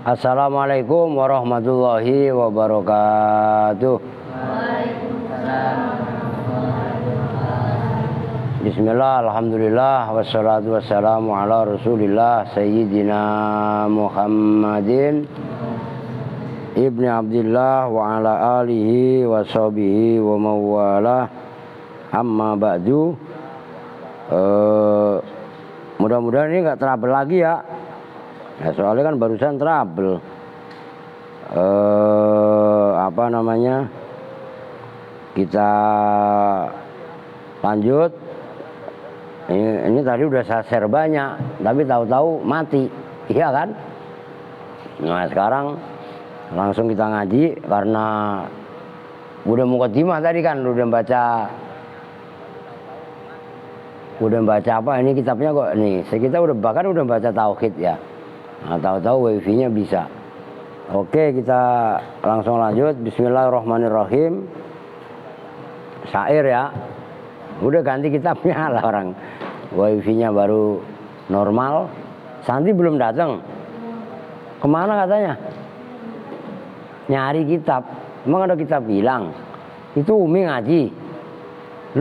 Assalamualaikum warahmatullahi wabarakatuh. Bismillah, alhamdulillah, wassalatu wassalamu ala rasulillah Sayyidina Muhammadin Ibni Abdillah wa ala alihi wa sahbihi wa mawalah. Amma ba'du. Mudah-mudahan ini gak trouble lagi ya. Ya, soalnya kan barusan trouble. Kita lanjut. Ini tadi udah saya share banyak, tapi tahu-tahu mati, iya kan? Nah sekarang langsung kita ngaji karena udah muqaddimah tadi kan, udah baca apa ini kitabnya kok nih. Kita bahkan udah baca tauhid ya. Nah, tahu-tahu wifi-nya bisa. Oke, kita langsung lanjut. Bismillahirrahmanirrahim. Syair ya. Udah ganti kitabnya lah orang. Wifi-nya baru normal. Santi belum datang. Kemana katanya? Nyari kitab. Emang ada kitab hilang? Itu Umi ngaji.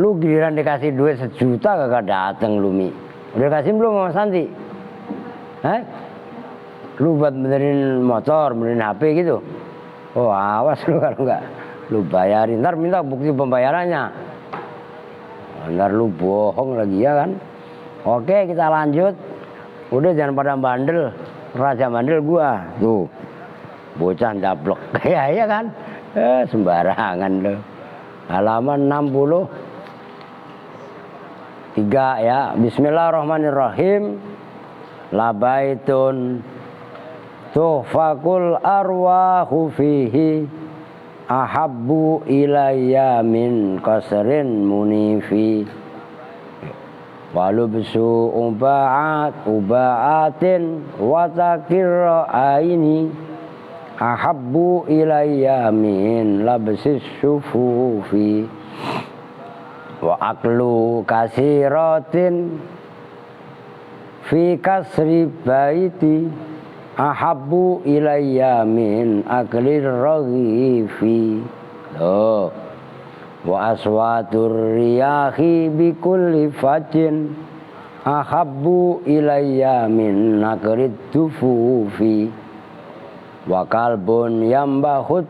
Lu giliran dikasih duit 1 juta kagak dateng lu Mi. Udah kasih belum sama Santi? Lu buat benerin motor, benerin HP gitu. Oh awas lu kalau enggak lu bayarin. Ntar minta bukti pembayarannya. Ntar lu bohong lagi ya kan. Oke kita lanjut. Udah jangan pada bandel. Raja bandel gua. Tuh bocah ndablek. Ya iya kan. Sembarangan lu. Halaman 63 ya. Bismillahirrahmanirrahim. Labaitun tuhfakul arwahu fihi ahabbu ilayya min qasrin munifi walubsu ubaatin watakir aini ahabbu ilayya min labsis syufufi wa aklu kasiratin fi kasri baiti ahabbu ilayya min aklir raghifi. Wa aswatur riyahi bi kulli fajin ahabbu ilayya min nakrid dufufi. Wa kalbun yambahut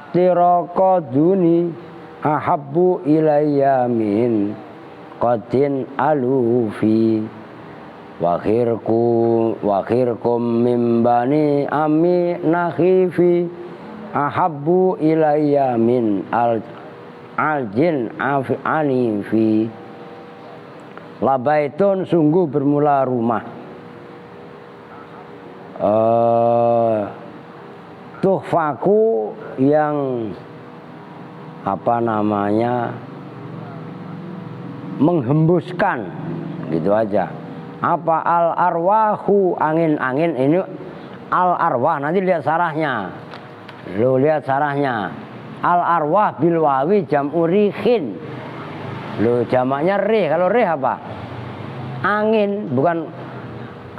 tiraqaduni ahabbu ilayya min qatin alufi. Wakhirkum min bani ami nakhifi ahabbu ilayya min aljin anifi. Labaitun sungguh bermula rumah. Tuhfaku yang menghembuskan gitu aja. Apa al arwahu angin-angin ini al arwah nanti lihat sarahnya. Lu lihat sarahnya. Al arwah bil wawi jam'u rihin. Lu jamaknya rih. Kalau rih apa? Angin, bukan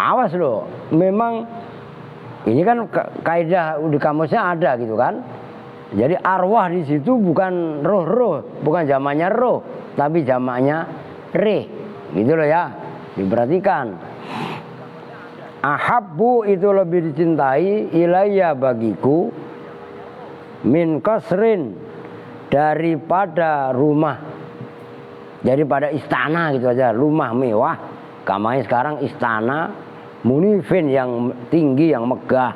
awas lo. Memang ini kan kaidah di kamusnya ada gitu kan. Jadi arwah di situ bukan roh-roh, bukan jamaknya roh, tapi jamaknya rih. Gitu loh ya. Diperhatikan. Ahabbu itu lebih dicintai ilayya bagiku min kasrin daripada rumah, daripada istana gitu aja, rumah mewah. Kamanya sekarang istana munifin yang tinggi, yang megah.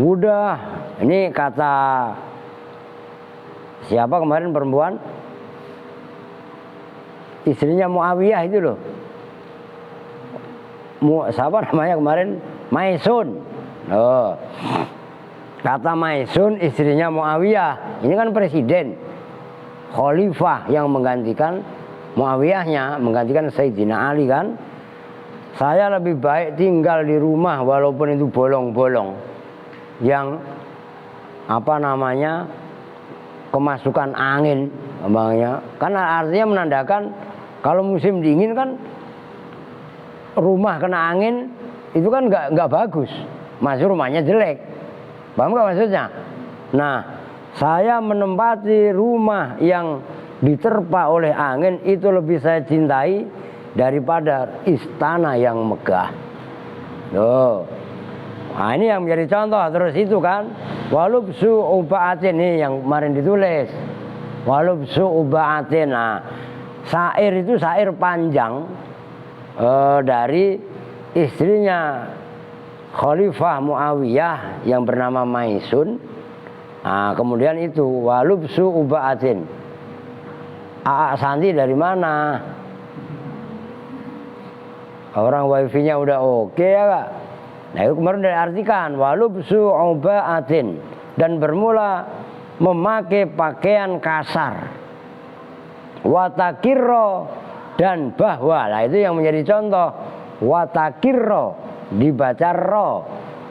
Udah, ini kata siapa kemarin perempuan? Istrinya Muawiyah itu loh. Siapa namanya kemarin? Maisun. Kata Maisun istrinya Muawiyah. Ini kan presiden, khalifah yang menggantikan Muawiyahnya, menggantikan Sayyidina Ali kan. Saya lebih baik tinggal di rumah walaupun itu bolong-bolong, yang kemasukan angin, karena artinya menandakan kalau musim dingin kan rumah kena angin itu kan nggak bagus, masuk rumahnya jelek. Paham nggak maksudnya? Nah, saya menempati rumah yang diterpa oleh angin itu lebih saya cintai daripada istana yang megah. Tuh. Nah, ini yang menjadi contoh. Terus itu kan, walubsu ubaatin, ini yang kemarin ditulis. Walubsu ubaatin. Nah, syair itu syair panjang dari istrinya Khalifah Muawiyah yang bernama Maisun. Nah, kemudian itu walubsu ubaatin. Santi dari mana? Orang wifi-nya udah oke ya Kak. Nah itu kemarin diartikan walubsu ubaatin, dan bermula memakai pakaian kasar. Watakirro, dan bahwa. Nah itu yang menjadi contoh. Watakirro dibaca ro,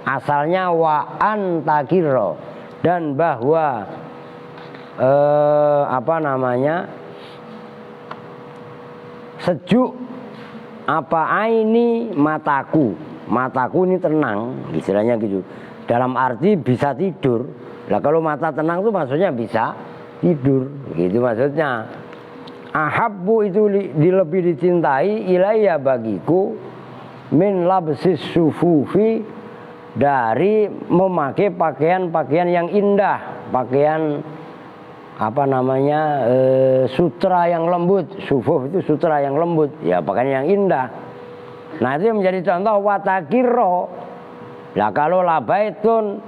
asalnya wa antakirro, dan bahwa sejuk aini mataku. Mataku ini tenang, istilahnya gitu. Dalam arti bisa tidur. Lah kalau mata tenang tuh maksudnya bisa tidur, gitu maksudnya. Ahabbu itu lebih dicintai ilayya bagiku min labsis sufufi, dari memakai pakaian-pakaian yang indah, pakaian sutra yang lembut. Sufuf itu sutra yang lembut, ya pakaian yang indah. Nah itu yang menjadi contoh watakiro. Nah kalau labaitun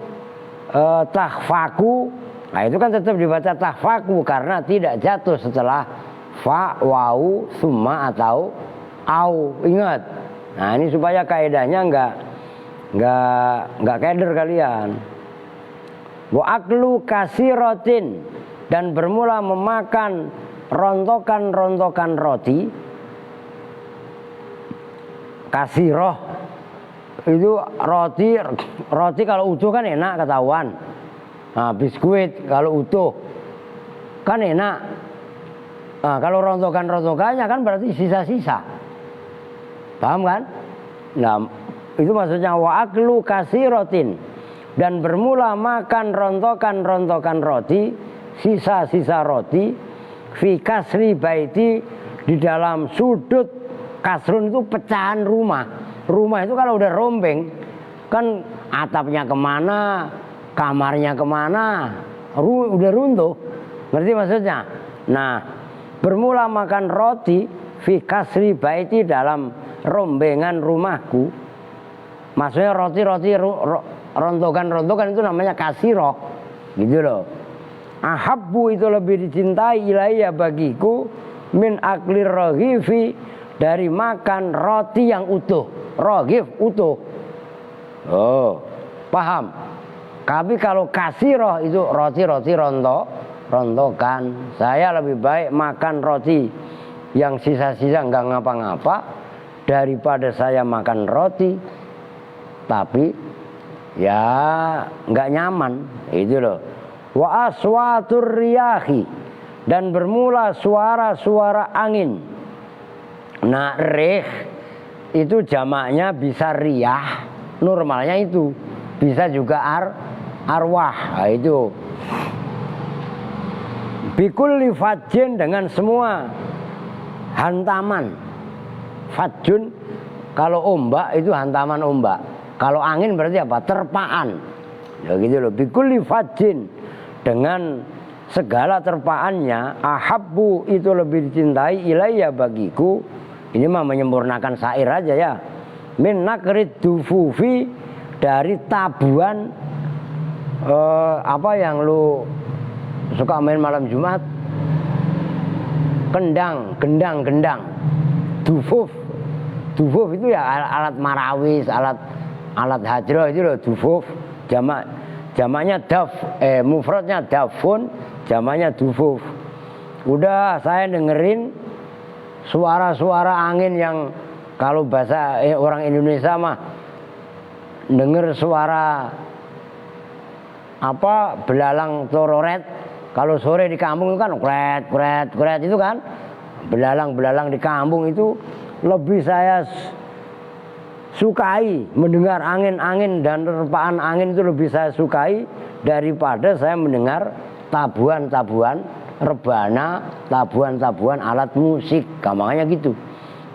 tahfaku, nah itu kan tetap dibaca tahfaku karena tidak jatuh setelah fa, wau, summa atau au. Ingat. Nah ini supaya kaidahnya nggak keder kalian. Wa aklu kasirotin, dan bermula memakan rontokan-rontokan roti. Kasiroh itu roti kalau utuh kan enak ketahuan. Nah, biskuit kalau utuh kan enak. Nah, kalau rontokan-rontokannya kan berarti sisa-sisa. Paham kan? Nah, itu maksudnya wa aklu kasirotin, dan bermula makan rontokan-rontokan roti, sisa-sisa roti, fi kasri baiti, di dalam sudut. Kasrun itu pecahan rumah. Rumah itu kalau udah rombeng kan atapnya kemana, kamarnya kemana, udah runtuh. Ngerti maksudnya? Nah, bermula makan roti fi kasri baiti, dalam rombengan rumahku. Maksudnya roti-roti rontokan-rontokan itu namanya kasiroh, gitu loh. Ahabbu itu lebih dicintai ilayya bagiku min aklir raghifi, dari makan roti yang utuh. Roghif utuh. Oh, paham. Tapi kalau kasiroh itu roti-roti rontokan. Saya lebih baik makan roti yang sisa-sisa nggak ngapa-ngapa daripada saya makan roti tapi ya nggak nyaman. Itu loh. Wa aswatur riyahi, dan bermula suara-suara angin. Nah, rih itu jamaknya bisa riyah, normalnya itu bisa juga arwah. Nah, itu bikulli fajin, dengan semua hantaman. Fajun kalau ombak itu hantaman ombak, kalau angin berarti apa? Terpaan. Ya gitu loh. Bikulli fajin, dengan segala terpaannya. Ahabbu itu lebih dicintai ilayya bagiku. Ini mah menyempurnakan syair aja ya. Min nakrid dufufi, dari tabuan apa yang lu suka main malam Jumat? Gendang. Dufuf itu ya alat marawis, alat hajro itu loh, dufuf. Jamaknya daf, mufradnya dafun, jamaknya dufuf. Udah saya dengerin suara-suara angin yang kalau bahasa orang Indonesia mah denger suara belalang tororet. Kalau sore di kampung itu kan kret itu kan belalang di kampung itu lebih saya sukai mendengar angin-angin dan terpaan angin itu lebih saya sukai daripada saya mendengar tabuhan-tabuhan rebana, tabuhan-tabuhan alat musik. Gampangnya gitu.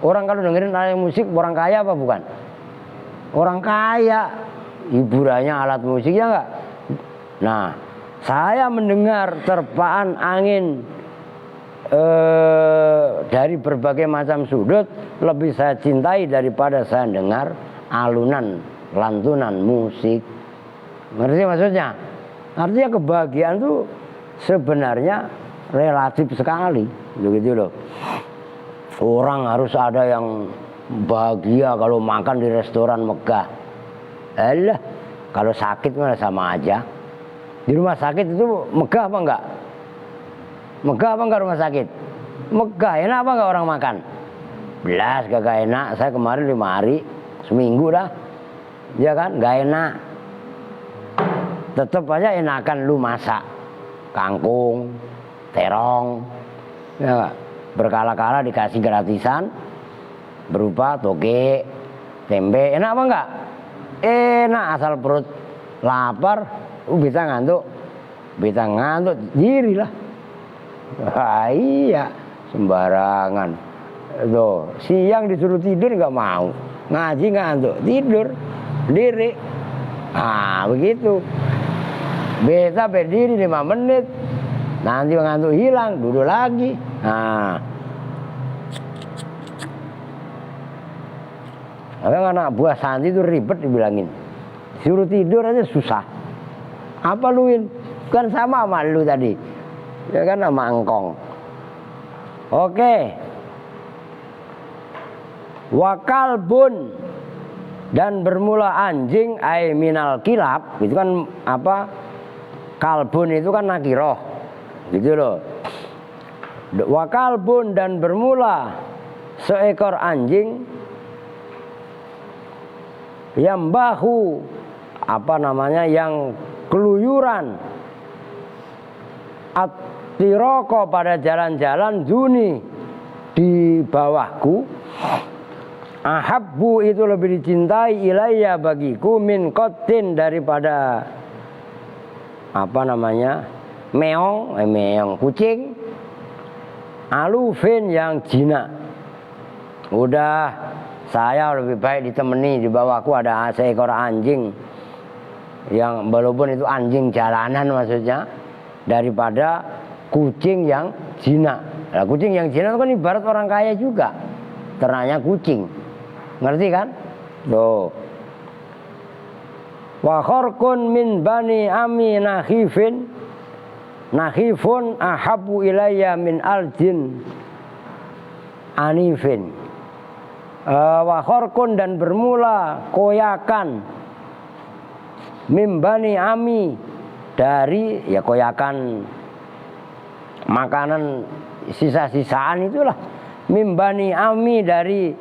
Orang kalau dengerin alat musik orang kaya apa bukan? Orang kaya, hiburannya alat musik ya enggak? Nah, saya mendengar terpaan angin dari berbagai macam sudut lebih saya cintai daripada saya dengar alunan lantunan musik. Ngerti maksudnya? Artinya kebahagiaan itu sebenarnya relatif sekali, begitu loh. Orang harus ada yang bahagia kalau makan di restoran megah. Alah, kalau sakit malah sama aja. Di rumah sakit itu megah apa enggak? Megah apa enggak rumah sakit? Megah, enak apa enggak orang makan? Belas kagak enak. Saya kemarin 5 hari, seminggu dah. Ya kan, enggak enak. Tetap aja enakan lu masak kangkung, terong, ya enggak? Berkala-kala dikasih gratisan berupa toge, tempe, enak apa enggak? Enak asal perut lapar, bisa ngantuk diri lah. Iya, sembarangan. Tuh, siang disuruh tidur nggak mau, ngaji ngantuk, tidur, diri. Ah, begitu. Bisa berdiri 5 menit, nanti ngantuk hilang, duduk lagi. Nah, anak buah Santi itu ribet dibilangin, suruh tidur aja susah. Apa luin? Kan sama sama lu tadi, ya kan sama engkong. Oke. Wakal bun dan bermula anjing ay minal kilab, itu kan apa? Kalbun itu kan nakiroh, gitu loh. Wakal bun dan bermula seekor anjing yang bahu apa namanya yang keluyuran atiroko pada jalan-jalan duni di bawahku. Ahabbu itu lebih dicintai ilayya bagiku min kotin daripada apa namanya meong kucing, alufin yang jinak. Udah, saya lebih baik ditemani, di bawahku ada seekor anjing yang walaupun itu anjing jalanan maksudnya, daripada kucing yang jinak. Nah, kucing yang jinak itu kan ibarat orang kaya juga, ternaknya kucing, ngerti kan? Tuh. Wa kharqun min bani ami nakhifun ahabu ilayya min aljin anifin. Wa kharqun dan bermula koyakan min bani ami dari ya koyakan makanan sisa-sisaan itulah, min bani ami dari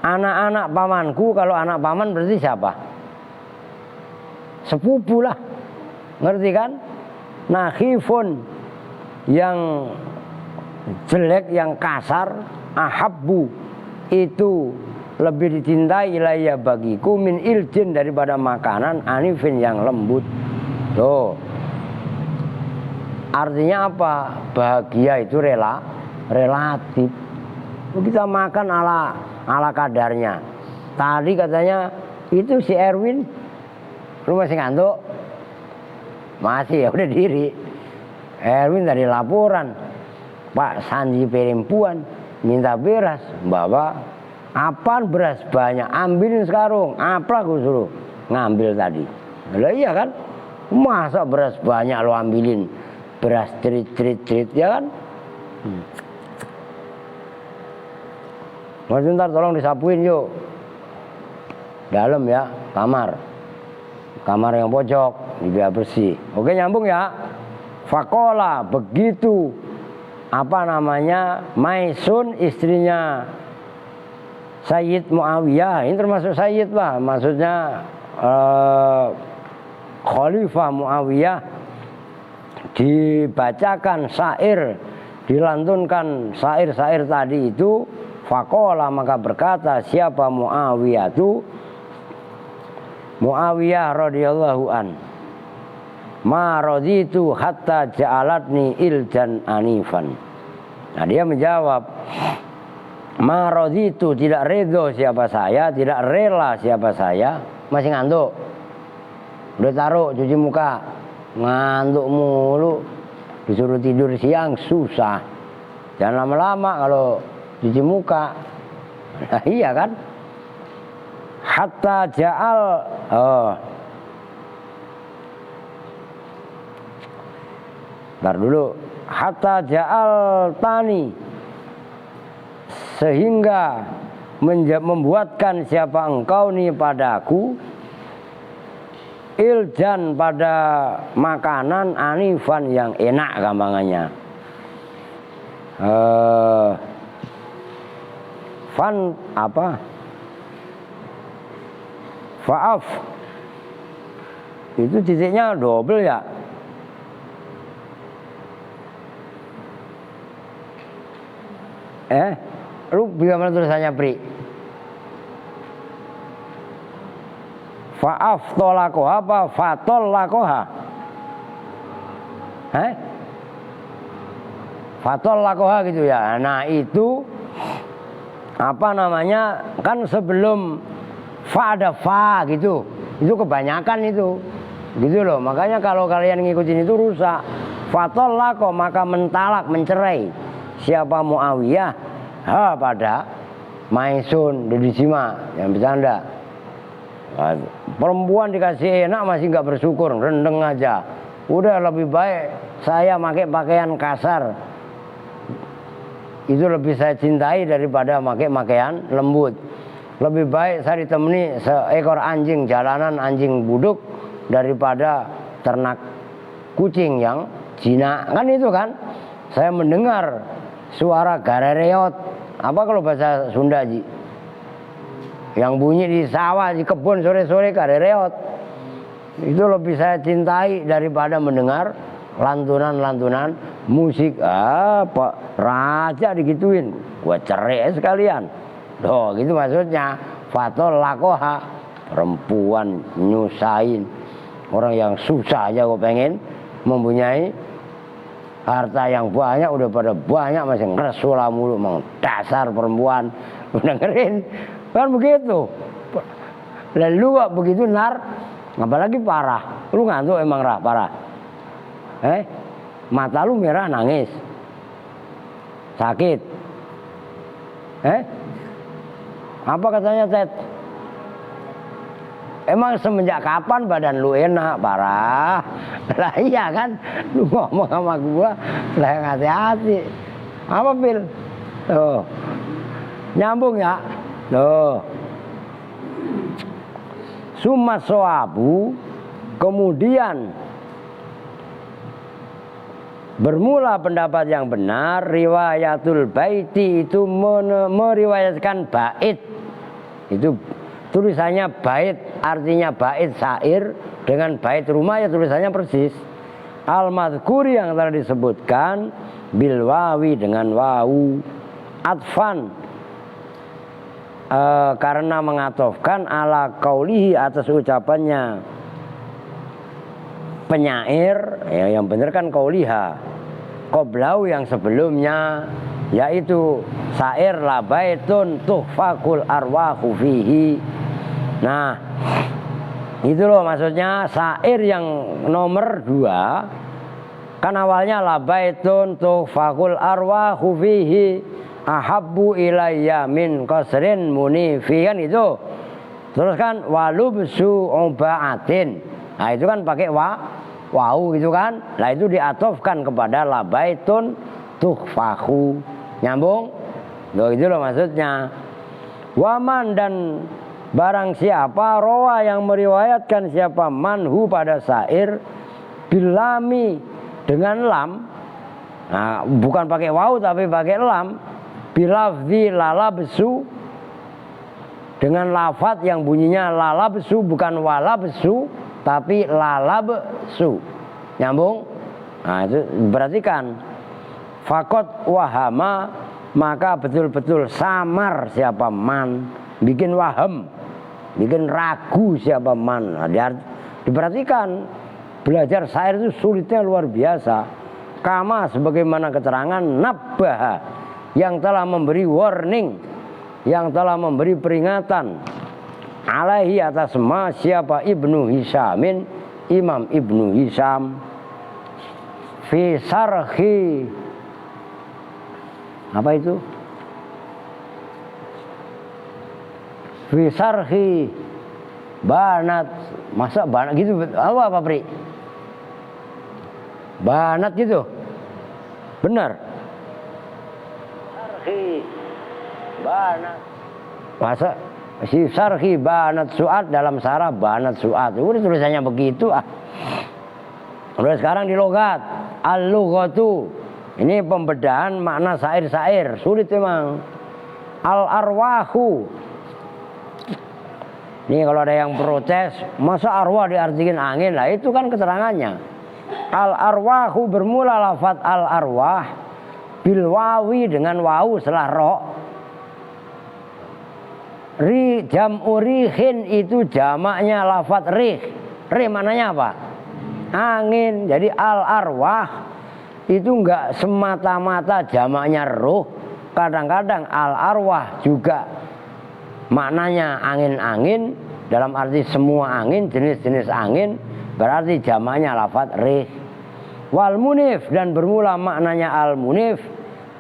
anak-anak pamanku. Kalau anak paman berarti siapa? Sepupu lah, ngerti kan? Nakhifun yang jelek, yang kasar, ahabbu itu lebih dicintai ilayya bagiku min iljin daripada makanan anifin yang lembut. Tuh, artinya apa? Bahagia itu relatif. Kita makan ala kadarnya. Tadi katanya itu si Erwin, lu masih ngantuk? Masih, ya udah diri. Erwin tadi laporan, Pak Sanji Perimpuan minta beras, bawa apaan beras banyak, ambilin sekarung. Apa aku suruh ngambil tadi? Lah iya kan? Masa beras banyak lo ambilin? Beras cerit ya kan? Mas bentar tolong disapuin yuk. Dalam ya, kamar yang pojok biar bersih. Oke, nyambung ya. Fakola begitu apa namanya Maisun istrinya Sayyid Muawiyah, ini termasuk Sayyid lah, maksudnya Khalifah Muawiyah, dibacakan syair, dilantunkan syair-syair tadi itu Faqala maka berkata siapa Muawiyah radhiyallahu an. Ma raditu hatta ja'alatni iljan anifan. Nah dia menjawab, ma raditu, tidak ridho siapa saya, tidak rela siapa saya. Masih ngantuk, udah taruh cuci muka, ngantuk mulu, disuruh tidur siang susah. Jangan lama-lama kalau cuci muka. Nah iya kan. Hatta ja'al ntar dulu. Hatta ja'al tani, sehingga membuatkan siapa engkau nih padaku iljan, pada makanan anifan yang enak gampangannya. Fan apa? Faaf. Itu titiknya double ya. Lu bagaimana tulisannya Pri? Faaf tolakoha apa fatol lakoha? Fatol lakoha gitu ya. Nah itu apa namanya, kan sebelum fa ada fa gitu, itu kebanyakan itu gitu loh. Makanya kalau kalian ngikutin itu rusak. Fatol lako, maka mentalak, mencerai siapa Muawiyah pada Maisun Dedisima yang bercanda. Perempuan dikasih enak masih nggak bersyukur, rendeng aja. Udah lebih baik saya pakai pakaian kasar, itu lebih saya cintai daripada pakai pakaian lembut. Lebih baik saya ditemani seekor anjing jalanan, anjing buduk, daripada ternak kucing yang jinak. Kan itu kan. Saya mendengar suara garereot, apa kalau bahasa Sunda Ji, yang bunyi di sawah, di kebun sore-sore, garereot. Itu lebih saya cintai daripada mendengar lantunan-lantunan musik. Pak raja digituin, gua cerai sekalian. Loh gitu maksudnya. Fatol lakoha, perempuan nyusahin orang yang susah aja kok pengen mempunyai harta yang banyak, udah pada banyak masih ngeresula mulu. Emang dasar perempuan. Dengerin kan begitu. Lalu kok begitu nar, apalagi parah. Lu ngantuk emang parah. Mata lu merah nangis, sakit. Apa katanya Ted? Emang semenjak kapan badan lu enak? Parah. Lah iya kan, lu ngomong sama gua lah yang hati-hati. Apa Pil? Tuh nyambung ya. Tuh summa soabu, kemudian bermula pendapat yang benar. Riwayatul baiti, itu meriwayatkan bait. Itu tulisannya bait, artinya bait syair dengan bait rumah, ya tulisannya persis. Al-madhkuri yang telah disebutkan bil wawi, dengan wawu atfan, karena mengatofkan ala qaulihi, atas ucapannya penyair, ya yang benar kan qauliha, qoblau yang sebelumnya, yaitu syair la baitun tuhfakul arwahu fihi. Nah itu loh maksudnya syair yang nomor 2 kan awalnya la baitun tuhfakul arwahu fihi ahabbu ilayya min qasrin munifi, kan itu. Terus kan walubsu ubaatin, nah itu kan pakai wau gitu kan. Nah itu diatofkan kepada la baitun tuhfahu, nyambung. Loh itu loh maksudnya. Waman, dan barang siapa rawa yang meriwayatkan siapa manhu pada syair bilami, dengan lam. Nah bukan pakai wau tapi pakai lam. Bilafzi lalabsu, dengan lafaz yang bunyinya lalabsu, bukan walabsu tapi lalabsu, nyambung. Nah itu perhatikan. Fakot wahama, maka betul-betul samar siapa man, bikin waham, bikin ragu siapa man. Nah, diperhatikan, belajar syair itu sulitnya luar biasa. Kama sebagaimana keterangan nabbaha, yang telah memberi warning, yang telah memberi peringatan, alaihi atas ma siapa Ibnu Hisamin, Imam Ibnu Hisam, fi sarhi, apa itu? Fi sarhi banat, masa banat gitu, apa Pri? Banat gitu, benar? Sarhi banat, masa si sarhi banat suat dalam sarah banat suat, udah tulisannya begitu ah. Udah sekarang di logat al-lughatu, ini pembedahan makna syair-syair, sulit memang. Al-arwahu, ini kalau ada yang protes, masa arwah diartikan angin, lah itu kan keterangannya. Al-arwahu bermula lafaz al-arwah bil wawi dengan wawu setelah ro. Ri jam'u rihin itu jamaknya lafaz rih. Rih maknanya apa? Angin. Jadi al-arwah itu enggak semata-mata jamaknya ruh. Kadang-kadang al-arwah juga maknanya angin-angin, dalam arti semua angin, jenis-jenis angin, berarti jamaknya lafaz rih. Wal munif, dan bermula maknanya al munif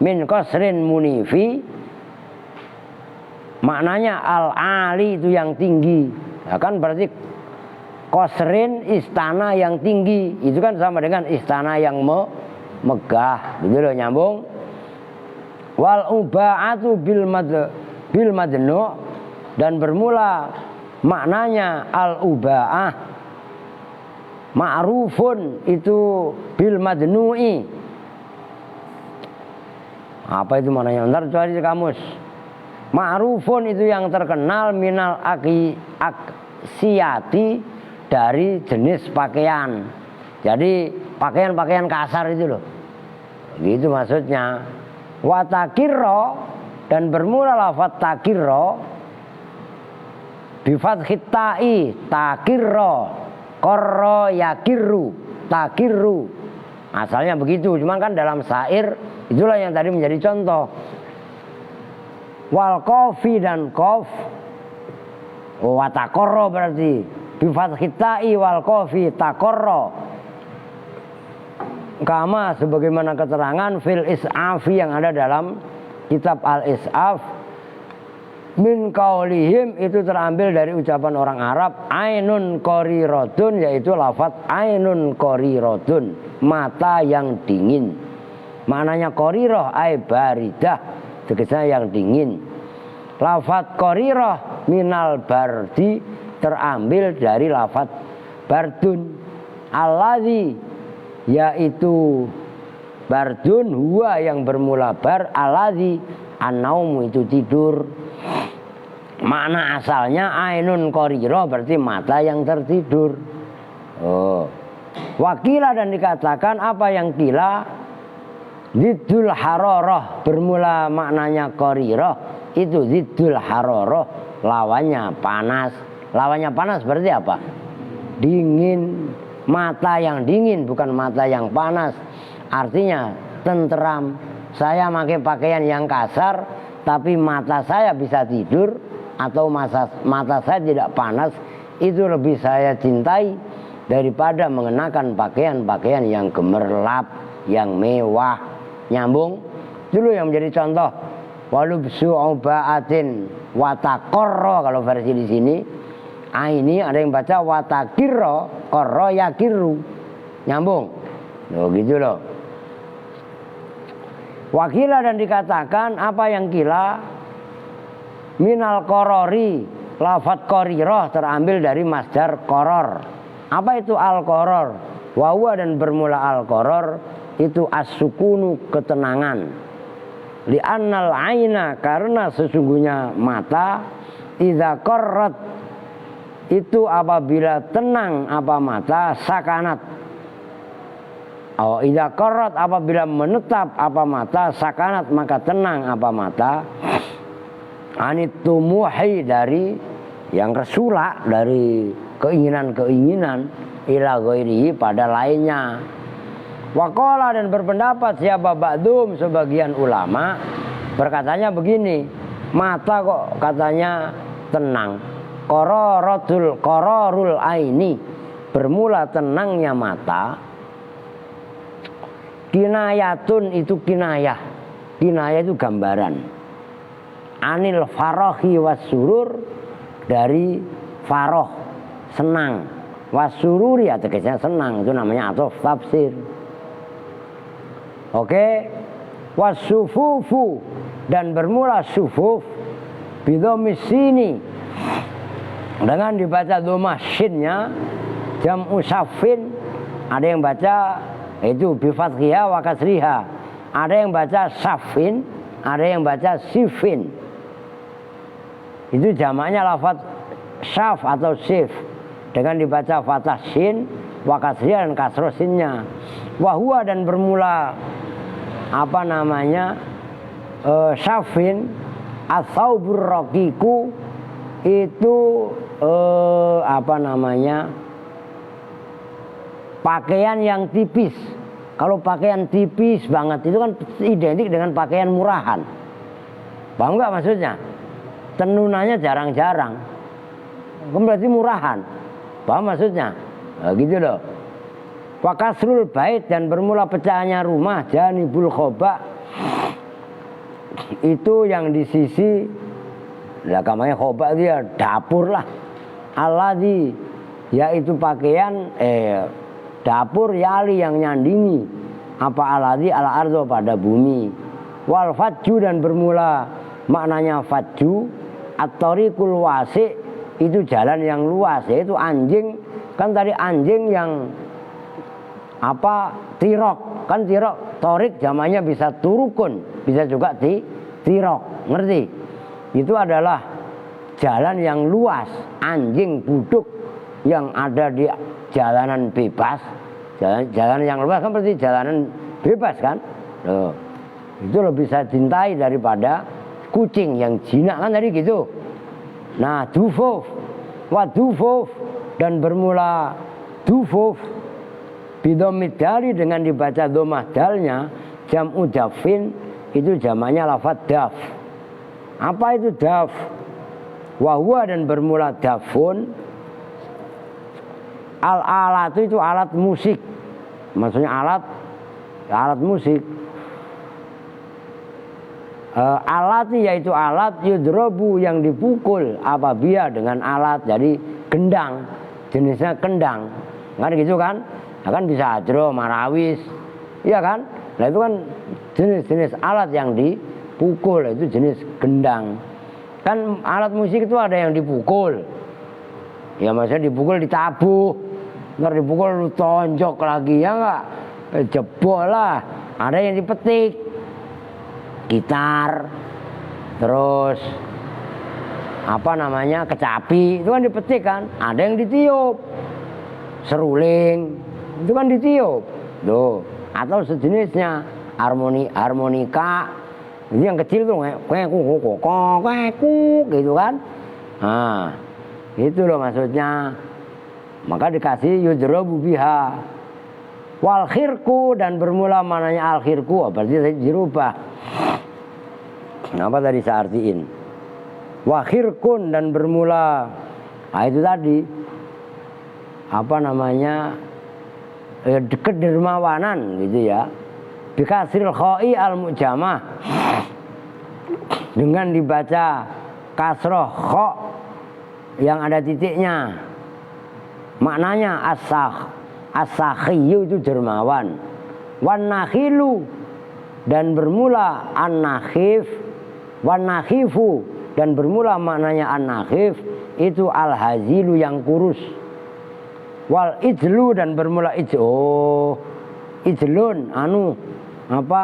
min qasrin munifi, maknanya al-ali itu yang tinggi. Nah, kan berarti qasrin istana yang tinggi, itu kan sama dengan istana yang megah, gitu loh, nyambung. Wal uba'atu bil madnu, dan bermula maknanya al uba'ah ma'rufun itu bil madnu'i. Apa itu maknanya? Ntar cari di kamus. Ma'rufun itu yang terkenal minal aksiyati, dari jenis pakaian. Jadi pakaian-pakaian kasar itu loh. Gitu maksudnya. Wa takirro, dan bermula lafaz takirro bi fathit ta'i, takirro. Korro yakirru, takirru, asalnya begitu, cuman kan dalam syair itulah yang tadi menjadi contoh. Wal kofi, dan kof, watakorro berarti bifat hitai wal kofi takorro, kama sebagaimana keterangan fil is'afi yang ada dalam kitab al-is'af. Min kaulihim, itu terambil dari ucapan orang Arab, ainun qariratun, yaitu lafaz ainun qariratun, mata yang dingin. Maknanya qarirah ay baridah, tegasnya yang dingin. Lafaz qarirah minal bardi, terambil dari lafaz bardun. Alladzi, yaitu bardun, huwa yang bermula bar, alladzi an-naumu itu tidur. Makna asalnya ainun qarira berarti mata yang tertidur. Oh. Wakila, dan dikatakan apa yang kila, ziddul hararah, bermula maknanya qarira itu ziddul hararah, lawannya panas. Lawannya panas berarti apa? Dingin. Mata yang dingin, bukan mata yang panas. Artinya tenteram. Saya pakai pakaian yang kasar, tapi mata saya bisa tidur, atau mata saya tidak panas, itu lebih saya cintai daripada mengenakan pakaian-pakaian yang gemerlap, yang mewah. Nyambung? Dulu yang menjadi contoh. Walubsu ubaatin watakorro, kalau versi di sini. Ini ada yang baca watakirro, korro yakiru. Nyambung? Loh, gitu loh. Wakila, dan dikatakan apa yang kila, minal korori, lafaz qariroh terambil dari masdar koror. Apa itu al-koror? Wawa, dan bermula al-koror itu as-sukunu, ketenangan. Li'annal aina, karena sesungguhnya mata, idza qarrat, itu apabila tenang apa mata, sakanat, Oh, idza qarrat apabila menetap apa mata, sakanat maka tenang apa mata. Anitumuhi dari yang resula, dari keinginan-keinginan, ila ghairihi pada lainnya. Waqala dan berpendapat siapa ba'dum sebagian ulama berkatanya begini, mata kok katanya tenang. Qararul aini, bermula tenangnya mata. Kinayatun itu kinayah. Kinayah itu gambaran. Anil farohi wasurur, dari faroh senang, wasururi ya tegasnya senang, itu namanya atau tafsir. Oke, wasufufu dan bermula sufuf bidhomis sini dengan dibaca dhamma shinnya, jam'u safin, ada yang baca itu bifathiyah wa kasriha, ada yang baca safin, ada yang baca sifin. Itu jamaknya lafaz syaf atau sif dengan dibaca fathah shin wa kasriha dan kasroh sinnya. Wahua dan bermula apa namanya syafin atsaubur raqiqu, itu apa namanya pakaian yang tipis. Kalau pakaian tipis banget itu kan identik dengan pakaian murahan. Paham nggak maksudnya? Tenunannya jarang-jarang, kan berarti murahan. Paham maksudnya? Nah, gitu loh. Wakasrul bait dan bermula pecahnya rumah, janibul khoba, itu yang di sisi, lah kamanya khoba dia dapur lah. Alladzi, yaitu pakaian dapur yali yang nyandingi apa alladzi ala ardo pada bumi. Wal fajju dan bermula maknanya fajju at-tariqul wasi', itu jalan yang luas, yaitu anjing. Kan tadi anjing yang apa tirok, kan tirok torik zamannya bisa turukun, bisa juga tirok, ngerti? Itu adalah jalan yang luas. Anjing buduk yang ada di jalanan bebas, jalan yang luas kan berarti jalanan bebas kan. Loh, itu lebih saya cintai daripada kucing yang jinak kan tadi gitu. Nah, dufuf wa dufuf dan bermula dufuf bidomid dali dengan dibaca domah dalnya, jam'u dafin, itu jamaknya lafaz daf. Apa itu daf? Wahwa dan bermula dafun. Al-alat itu alat musik, maksudnya alat musik. Alat yaitu alat yudrobu yang dipukul apabila dengan alat, jadi gendang, jenisnya kendang, kan gitu kan? Nah, kan bisa ajro, marawis, iya kan? Nah itu kan jenis-jenis alat yang dipukul, itu jenis gendang. Kan alat musik itu ada yang dipukul, ya maksudnya dipukul ditabuh, ntar dipukul lu tonjok lagi ya nggak, jebol lah. Ada yang dipetik, gitar, terus apa namanya kecapi, itu kan dipetik kan. Ada yang ditiup, seruling, itu kan ditiup, tuh. Atau sejenisnya harmonika, itu yang kecil tuh gitu kan. Nah, itu loh maksudnya. Maka dikasih yudrobu biha. Wal khirku dan bermula mananya al khirku, berarti dirubah. Kenapa tadi saya artiin? Wakhirkun dan bermula, nah itu tadi apa namanya kedermawanan gitu ya. Bikasril khoi al mujamah, dengan dibaca kasroh kho yang ada titiknya, maknanya as-sakhiyu itu dermawan. Wan nakhilu dan bermula an-nakhif, wan nakhifu dan bermula maknanya an-nakhif itu al-hazilu yang kurus. Wal ijlu dan bermula ijlun apa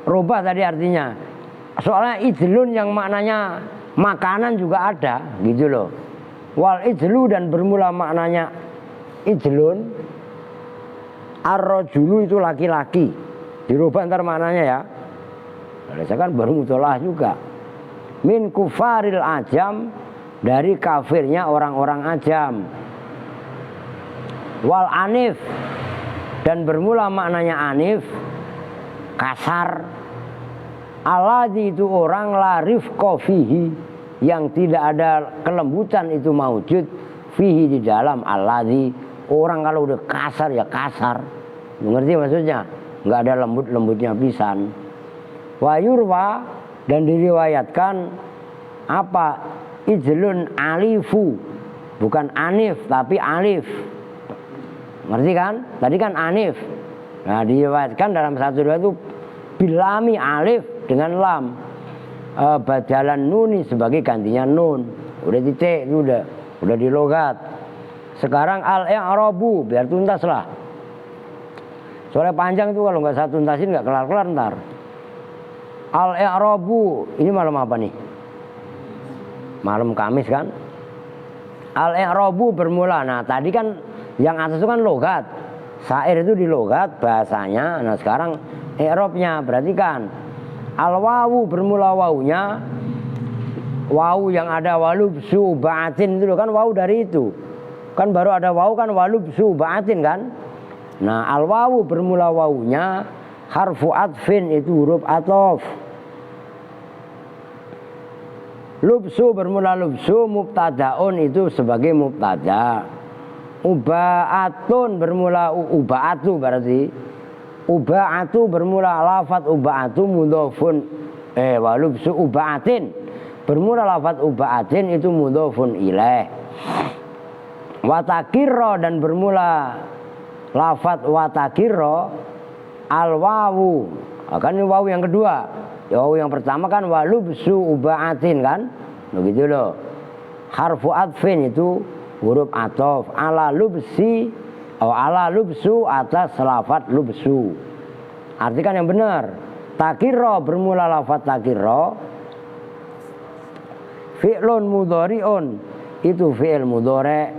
rubah tadi artinya. Soalnya ijlun yang maknanya makanan juga ada gitu loh. Wal ijlu dan bermula maknanya ijlun Ar-rajulu itu laki-laki. Dirubah ntar maknanya ya. Saya kan baru mutolaah juga. Min kufaril ajam, dari kafirnya orang-orang ajam. Wal anif, dan bermula maknanya anif, kasar. Alladzi itu orang larif fihi, yang tidak ada kelembutan itu maujud fihi di dalam. Alladzi, orang kalau udah kasar ya kasar. Mengerti maksudnya? Nggak ada lembut-lembutnya pisan. Wa yurwa, dan diriwayatkan apa? Ijlun alifu, bukan anif tapi alif. Ngerti kan? Tadi kan anif. Nah, diriwayatkan dalam satu riwayat itu bilami alif dengan lam, badalan nuni sebagai gantinya nun. Udah titik, udah di logat. Sekarang al-i'rabu, biar tuntas lah. Soalnya panjang itu kalau nggak saya tuntasin nggak kelar-kelar ntar. Al-i'rabu, ini malam apa nih? Malam Kamis kan? Al-i'rabu bermula. Nah tadi kan yang atas itu kan logat. Syair itu di logat bahasanya. Nah sekarang i'rabnya, berarti kan al-wawu bermula wawunya. Wawu yang ada walubsu ba'atin itu kan wawu dari itu. Kan baru ada wawu kan walubsu ba'atin kan. Nah al-wawu bermula wawunya. Harfu atfin itu huruf atof. Lubsu bermula lubsu, mubtadaun itu sebagai mubtada. Ubaatun bermula ubaatu, berarti ubaatu bermula lafat ubaatu mudhofun walubsu ubaatin bermula lafat ubaatin itu mudhofun ilaih. Watakirro, dan bermula lafat watakirro al-wawu, kan ini wawu yang kedua. Wawu yang pertama kan walubsu ubaatin kan, begitu loh. Harfu atfin itu huruf atof, ala lubsi atau ala lubsu atas lafat lubsu. Artikan yang benar. Takirro bermula lafat takirro. Fi'lun mudhari'un itu fi'il mudhari'.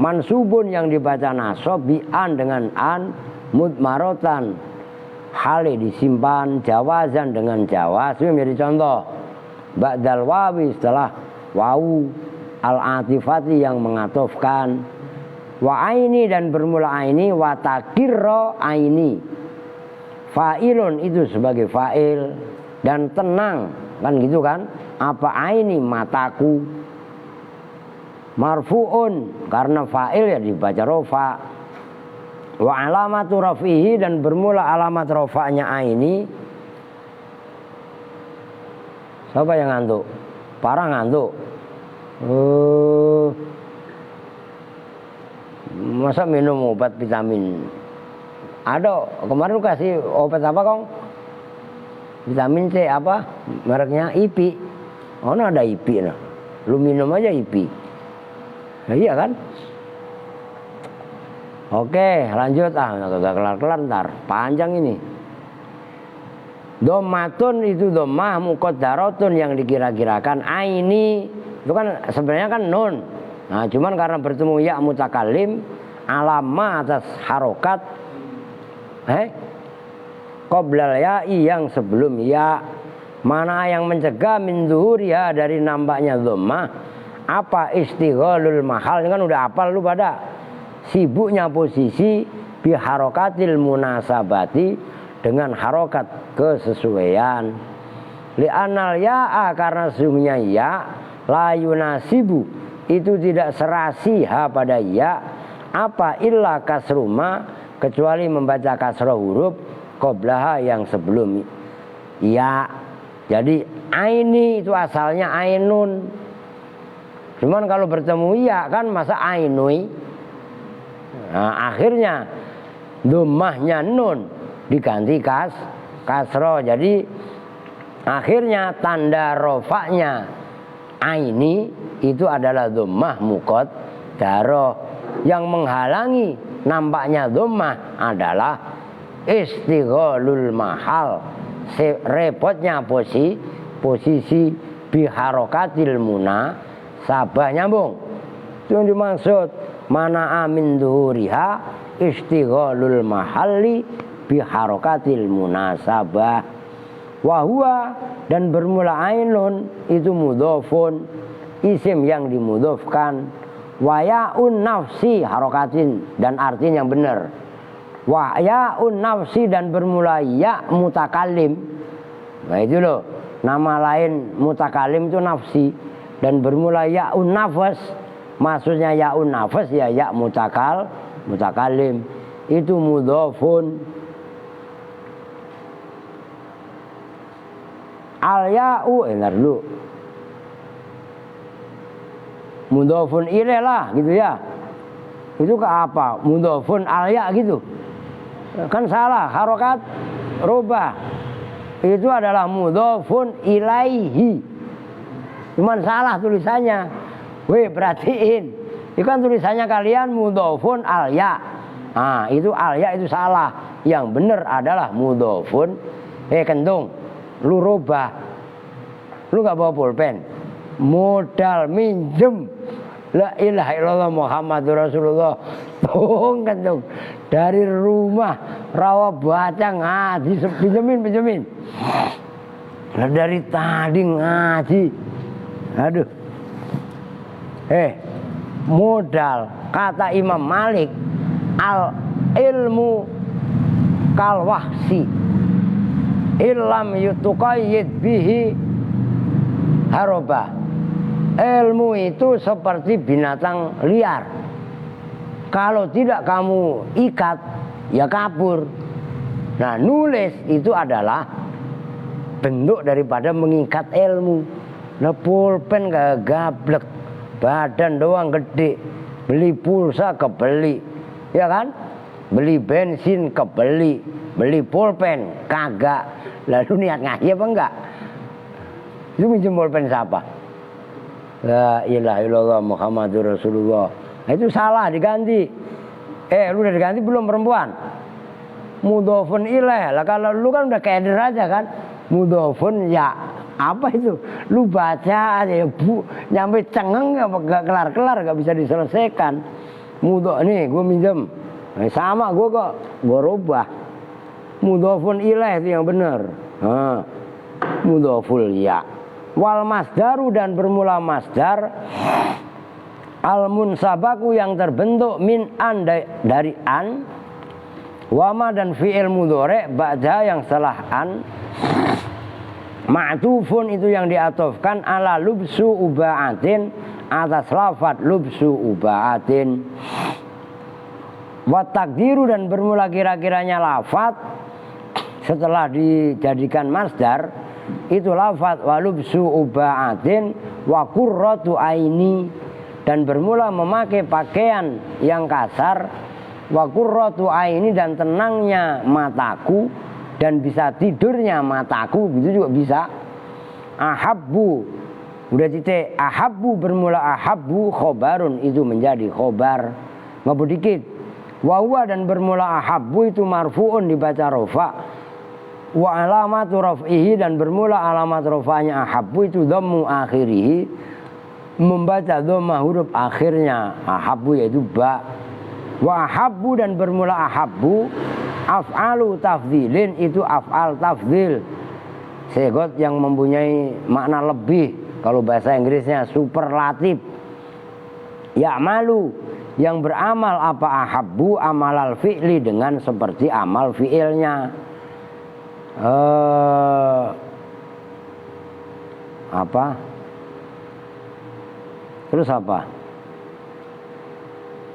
Mansubun yang dibaca nasab bi'an dengan an, mudmarotan hale disimpan, jawazan dengan jawaz. Ini menjadi contoh. Ba'dal wawi, setelah wawu, al-atifati yang mengatofkan. Wa aini, dan bermula aini. Wa takirro aini. Fa'ilun itu sebagai fa'il. Dan tenang, kan gitu kan. Apa aini, mataku. Marfu'un, karena fa'il ya dibaca rofa. Wa alamatu rafihi, dan bermula alamat rofa'nya aini. Siapa yang ngantuk? Parah ngantuk. Masa minum obat vitamin? Ada, kemarin kasih obat apa kong? Vitamin C apa? Mereknya IP. Oh, ada IP nah. Lu minum aja IP. Nah, iya kan? Oke, lanjut kagak kelar-kelar ntar. Panjang ini. Domatun itu domah muqaddaratun yang dikira-kirakan. Aini itu kan sebenarnya kan nun. Nah, cuman karena bertemu ya mutakallim, alama atas harokat qoblal ya'i yang sebelum ya. Mana yang mencegah min zuhuriha dari nampaknya dhammah? Apa? Istighalul mahal. Ini kan udah hafal lu pada. Sibuknya posisi bi harokatil munasabati, dengan harokat kesesuaian. Li'anal ya'a, karena sesungguhnya ya la yunasibu itu tidak serasi ha pada ya apa illa kasruma, kecuali membaca kasrah huruf qoblaha yang sebelum ya. Jadi aini itu asalnya ainun, cuman kalau bertemu ya kan masa ainui. Nah, akhirnya dhammahnya nun diganti kasroh. Jadi akhirnya tanda rofaknya aini itu adalah dhammah muqaddarah. Yang menghalangi nampaknya dhammah adalah istighalul mahal. Repotnya posisi biharokatil muna sabah. Nyambung. Itu yang dimaksud. mana amin duhuriha istighalul mahalli biharokatil munasabah. Wahwa dan bermula ainun itu mudhofun, isim yang dimudhofkan. Wayaun nafsi harokatin dan artinya yang benar. Wayaun nafsi dan bermula ya mutakalim. Nah itu loh, nama lain mutakalim itu nafsi, dan bermula yaun nafas, maksudnya yaun nafas ya ya mutakalim itu mudhofun. Al ya'u enar dulu mudhofun ilaih lah gitu ya. Itu ke apa? Mudhofun al ya gitu. Kan salah, harokat rubah. Itu adalah mudhofun ilaihi. Cuman salah tulisannya. Weh, perhatiin. Itu kan tulisannya kalian mudhofun al ya. Nah, itu al ya itu salah. Yang benar adalah mudhofun. Kentung, lu rubah. Lu gak bawa pulpen. Modal minjem. La ilaha illallah Muhammadur Rasulullah. Kentung. Dari rumah rawa baca ngaji, pinjemin. Nah, dari tadi ngaji. Aduh. Modal kata Imam Malik, al ilmu kal wahsi illam yutuqayyid bihi haroba. Ilmu itu seperti binatang liar. Kalau tidak kamu ikat, ya kabur. Nah, nulis itu adalah bentuk daripada mengikat ilmu. Nah, pulpen gak gablek, badan doang gede. Beli pulsa kebeli, ya kan? Beli bensin kebeli, beli pulpen kagak. Lalu niat ngaji apa enggak? Lu minjem pulpen siapa? La ilaha illallah Muhammadur Rasulullah. Nah, itu salah, diganti. Lu udah diganti belum perempuan? Mudhofun ilaih. Lah kalau lu kan udah keder aja kan. Mudhofun ya apa itu? Lu baca aja ya bu, nyampe cengeng gak kelar-kelar, gak bisa diselesaikan. Mudhof nih gue minjem. Nah, sama gue kok, gue rubah. Mudhofun ilaih itu yang benar. Mudhoful ya. Wal masdaru dan bermula masdar al munsabaku yang terbentuk min an dari an, wama dan fi'il mudhari ba'da yang setelah an, ma'tufun itu yang diatofkan ala lubsu uba'atin atas lafad lubsu uba'atin. Wa takdiru dan bermula kira-kiranya lafad setelah dijadikan masdar itu lafad walubsu uba'atin wa qurratu aini, dan bermula memakai pakaian yang kasar, wa qurratu aini dan tenangnya mataku dan bisa tidurnya mataku, gitu juga bisa. Ahabbu udah titik, ahabbu bermula ahabbu khobarun itu menjadi khobar, ngebut dikit. Wa huwa dan bermula ahabbu itu marfu'un dibaca rofa. Wa alamatu raf'ihi dan bermula alamat rafa'nya ahabbu itu dhammu akhirihi, membaca dhammah huruf akhirnya ahabbu yaitu ba. Wa ahabbu dan bermula ahabbu af'alu tafdhilin itu af'al tafdhil, segot yang mempunyai makna lebih. Kalau bahasa Inggrisnya superlatif. Ya'malu yang beramal apa ahabbu amalal fi'li dengan seperti amal fi'ilnya. Terus apa?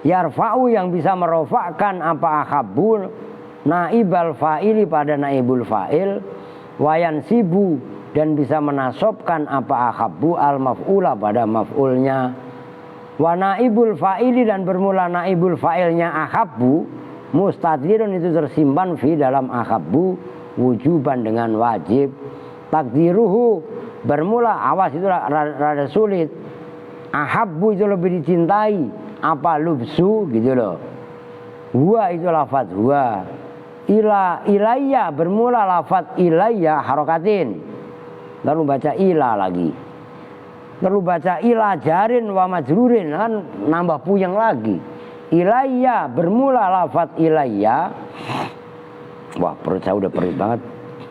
Yarfa'u yang bisa merofakkan apa ahabbu naibal fa'ili pada naibul fa'il, wayan sibu dan bisa menasobkan apa ahabbu al maf'ula pada maf'ulnya, wa naibul fa'ili dan bermula naibul fa'ilnya ahabbu mustatirun itu tersimpan fi dalam ahabbu wujuban dengan wajib. Takdiruhu bermula, awas itu rada sulit. Ahabbu itu lebih dicintai apa lubsu gitu loh. Huwa itu lafaz huwa. Ilayya bermula lafaz ilayya harokatin, lalu baca ila lagi, lalu baca ila jarin wa majrurin, kan nambah puyeng lagi. ilayya, bermula lafat ilayya. Wah, perut saya udah perih banget.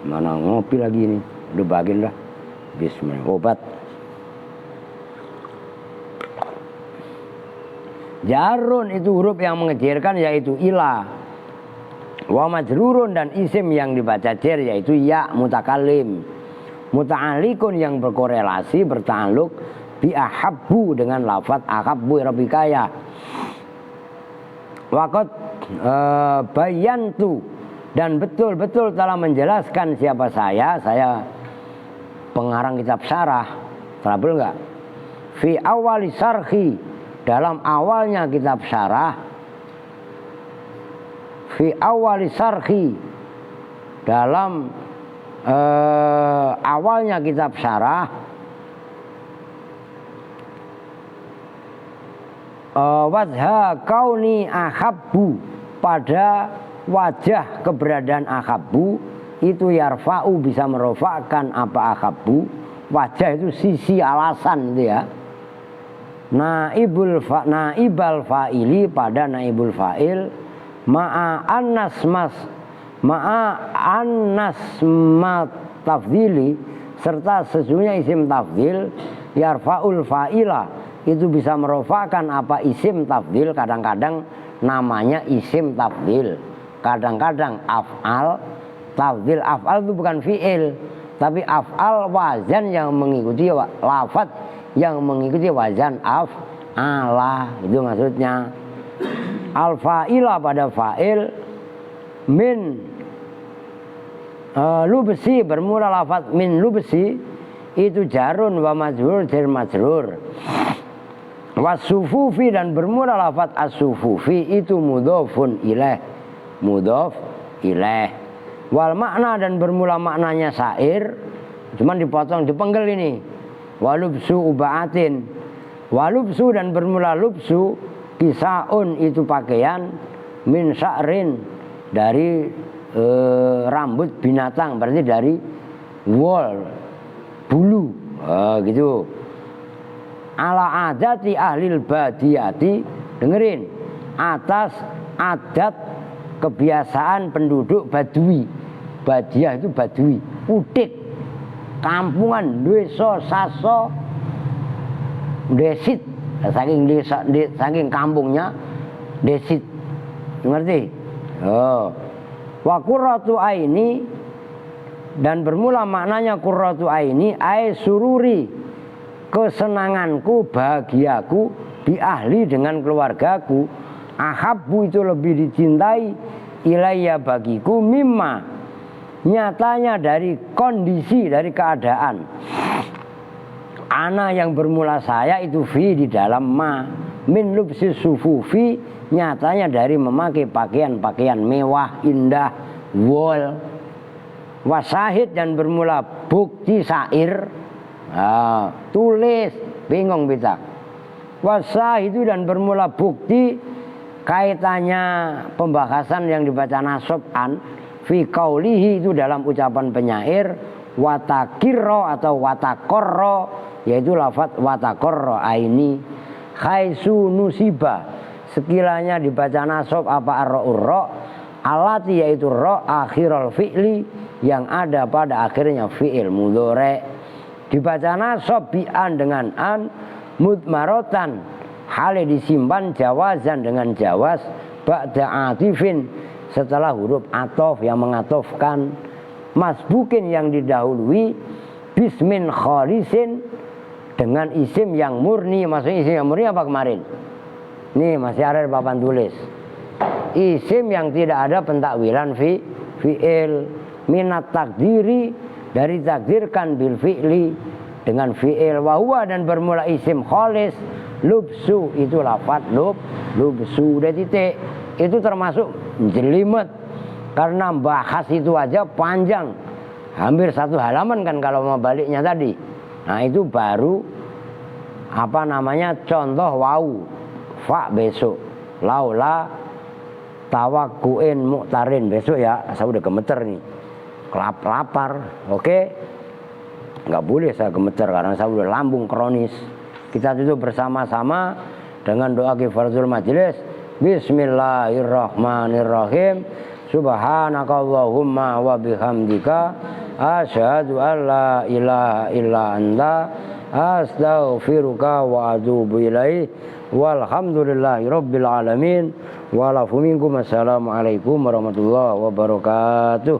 Mana ngopi lagi ini. Udah bagian dah. Bismillah, obat. Jarun itu huruf yang mengejirkan yaitu ila. Wa majrurun dan isim yang dibaca jer yaitu ya mutakalim. Muta'alikun yang berkorelasi bertaluk bi ahabbu dengan lafaz ahabbu rabbikaya. Waqad bayantu dan betul-betul telah menjelaskan siapa saya pengarang kitab syarah. Trouble enggak? Fi awali syarhi, dalam awalnya kitab syarah. Fi awali syarhi, dalam awalnya kitab syarah. Wajha kauni ahabbu, pada wajah keberadaan ahabbu itu yarfa'u bisa merofakkan apa ahabbu. Wajah itu sisi alasan itu ya. Naibal fa'ili pada naibul fa'il ma'a annas tafdili, serta sesungguhnya isim tafdil yarfa'ul fa'ila itu bisa merofakkan apa isim tafdil. Kadang-kadang namanya isim tafdil, kadang-kadang af'al tafdil. Af'al itu bukan fi'il, tapi af'al wazan yang mengikuti lafaz yang mengikuti wazan af'ala, itu maksudnya. Al-fa'ila pada fa'il min lubsi, bermula lafaz min lubsi itu jarun wa majrur jar majrur. Wasufufi dan bermula lafaz as-sufufi itu mudhofun ilaih, mudhof ilaih. Wal makna dan bermula maknanya syair, cuman dipotong dipenggal ini. Walubsu ubaatin, walubsu dan bermula lubsu kisaun itu pakaian, min sya'rin dari rambut binatang, berarti dari wool, bulu, gitu. Ala adati ahlil badiyati, dengerin, atas adat kebiasaan penduduk badui. Badiyah itu badui, udik, kampungan, desa, saso, desit, saking desa, saking kampungnya desit, ngerti? Wa qurratu aini dan bermula maknanya qurratu aini ai sururi, kesenanganku, bahagiaku, bi ahli dengan keluargaku. Ahabbu itu lebih dicintai, ilayya bagiku, mimma nyatanya dari kondisi, dari keadaan. Ana yang bermula saya itu fi di dalam ma, min lubsi sufufi nyatanya dari memakai pakaian-pakaian mewah, indah, wol. Wasahid dan bermula bukti syair, tulis, bingung kita. Wasahid itu dan bermula bukti, kaitannya pembahasan yang dibaca nasab'an fi qaulihi itu dalam ucapan penyair watakirro atau watakorro, yaitu lafaz watakorro aini khaisu nusiba, sekiranya dibaca nasab apa ar-ra alati yaitu ra akhirul fi'li yang ada pada akhirnya fi'il mudhari, dibaca nasab bi'an dengan an, mudmarotan hale disimpan, jawazan dengan jawaz, ba'da atifin setelah huruf atof yang mengatofkan, masbukin yang didahului, bismin khalisin dengan isim yang murni. Maksudnya isim yang murni apa kemarin? Nih masih ada di papan tulis. Isim yang tidak ada pentakwilan fi'il, minat takdiri dari takdirkan bil fi'li dengan fi'il, wahwa dan bermula isim khalis, lubsu itu lafaz lubsu udah titik. Itu termasuk jelimet karena bahas itu aja panjang, hampir satu halaman kan kalau mau baliknya tadi. Nah itu baru apa namanya contoh wau fa besok, laula tawakkuin muktarin besok ya. Saya udah gemeter nih, lapar, oke? Nggak boleh saya gemeter karena saya udah lambung kronis. Kita tutup bersama-sama dengan doa kifaratul majelis. Bismillahirrahmanirrahim. Subhanakallahumma wa bihamdika asyhadu an la ilaha illa anta astaghfiruka wa atubu ilaih. Walhamdulillahi rabbil alamin. Wa lafu minkum. Assalamualaikum warahmatullahi wabarakatuh.